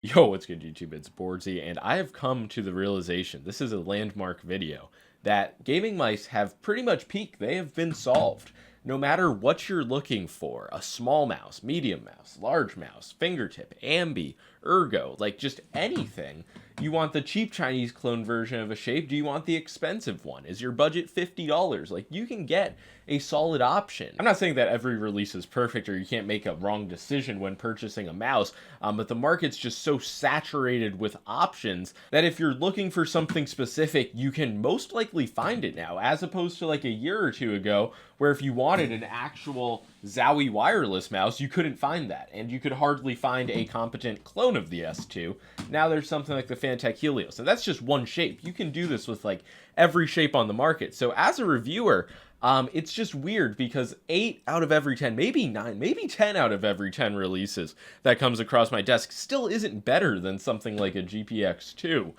Yo, what's good, YouTube? It's boardzy, and I have come to the realization, this is a landmark video, that gaming mice have pretty much peaked. They have been solved. No matter what you're looking for, a small mouse, medium mouse, large mouse, fingertip, ambi, ergo, like just anything, you want the cheap Chinese clone version of a shape? Do you want the expensive one? Is your budget $50? Like, you can get a solid option. I'm not saying that every release is perfect or you can't make a wrong decision when purchasing a mouse, but the market's just so saturated with options that if you're looking for something specific, you can most likely find it now, as opposed to like a year or two ago, where if you wanted an actual Zowie wireless mouse, you couldn't find that, and you could hardly find a competent clone of the S2. Now there's something like the Fantech Helios, and that's just one shape. You can do this with like every shape on the market. So as a reviewer, it's just weird because 8 out of every 10, maybe 9, maybe 10 out of every 10 releases that comes across my desk still isn't better than something like a GPX2.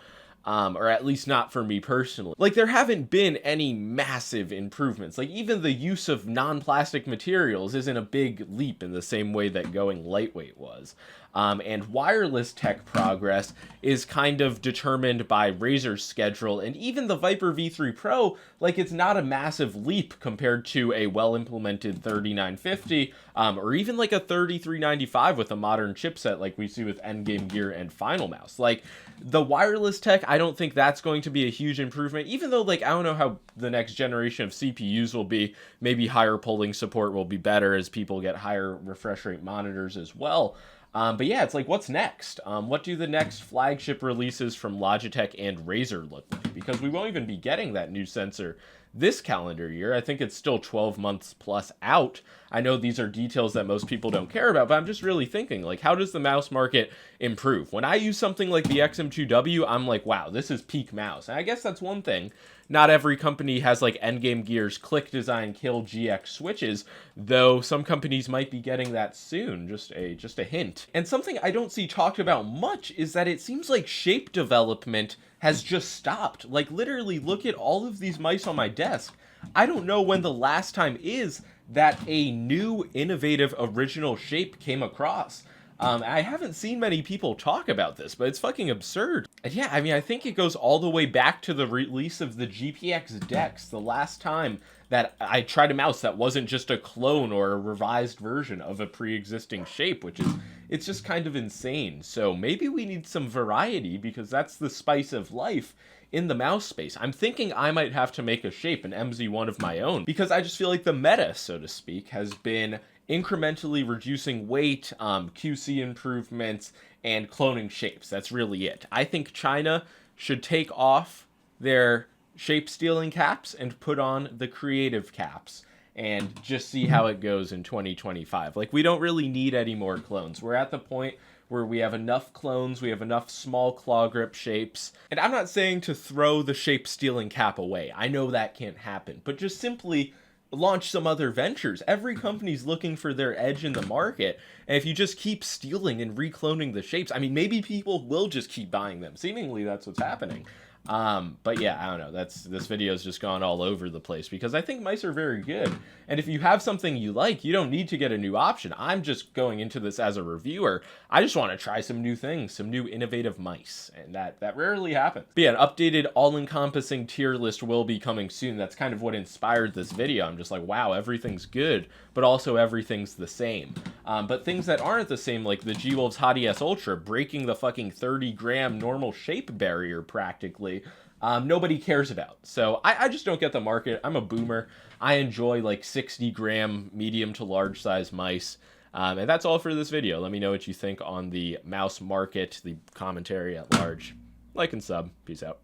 Or at least not for me personally. Like, there haven't been any massive improvements. Like, even the use of non-plastic materials isn't a big leap in the same way that going lightweight was. And wireless tech progress is kind of determined by Razer's schedule, and even the Viper V3 Pro, like, it's not a massive leap compared to a well-implemented 3950, or even like a 3395 with a modern chipset like we see with Endgame Gear and Final Mouse. Like, the wireless tech, I don't think that's going to be a huge improvement, even though, like, I don't know how the next generation of CPUs will be. Maybe higher polling support will be better as people get higher refresh rate monitors as well. But yeah, it's like, what's next? What do the next flagship releases from Logitech and Razer look like? Because we won't even be getting that new sensor this calendar year. I think it's still 12 months plus out. I know these are details that most people don't care about, but I'm just really thinking, like, how does the mouse market improve? When I use something like the XM2W, I'm like, wow, this is peak mouse. And I guess that's one thing. Not every company has like Endgame Gear's Click Design Kill GX switches, though some companies might be getting that soon. Just a hint. And something I don't see talked about much is that it seems like shape development has just stopped. Like, literally, look at all of these mice on my desk. I don't know when the last time is that a new, innovative, original shape came across. I haven't seen many people talk about this, but it's fucking absurd. And yeah, I mean, I think it goes all the way back to the release of the GPX Dex, the last time that I tried a mouse that wasn't just a clone or a revised version of a pre-existing shape, which is, it's just kind of insane. So maybe we need some variety, because that's the spice of life in the mouse space. I'm thinking I might have to make a shape, an MZ1 of my own, because I just feel like the meta, so to speak, has been incrementally reducing weight, QC improvements, and cloning shapes. That's really it. I think China should take off their shape stealing caps and put on the creative caps and just see how it goes in 2025. Like, we don't really need any more clones. We're at the point where we have enough clones, we have enough small claw grip shapes. And I'm not saying to throw the shape stealing cap away. I know that can't happen, but just simply launch some other ventures. Every company's looking for their edge in the market, and if you just keep stealing and recloning the shapes, I mean, maybe people will just keep buying them. Seemingly that's what's happening. But yeah, I don't know. This video's just gone all over the place because I think mice are very good. And if you have something you like, you don't need to get a new option. I'm just going into this as a reviewer. I just want to try some new things, some new innovative mice, and that rarely happens. But yeah, an updated all-encompassing tier list will be coming soon. That's kind of what inspired this video. I'm just like, wow, everything's good, but also everything's the same. But things that aren't the same, like the G-Wolves Hot ES Ultra breaking the fucking 30-gram normal shape barrier practically, nobody cares about. So I just don't get the market. I'm a boomer. I enjoy like 60-gram medium to large size mice. And that's all for this video. Let me know what you think on the mouse market, the commentary at large. Like and sub. Peace out.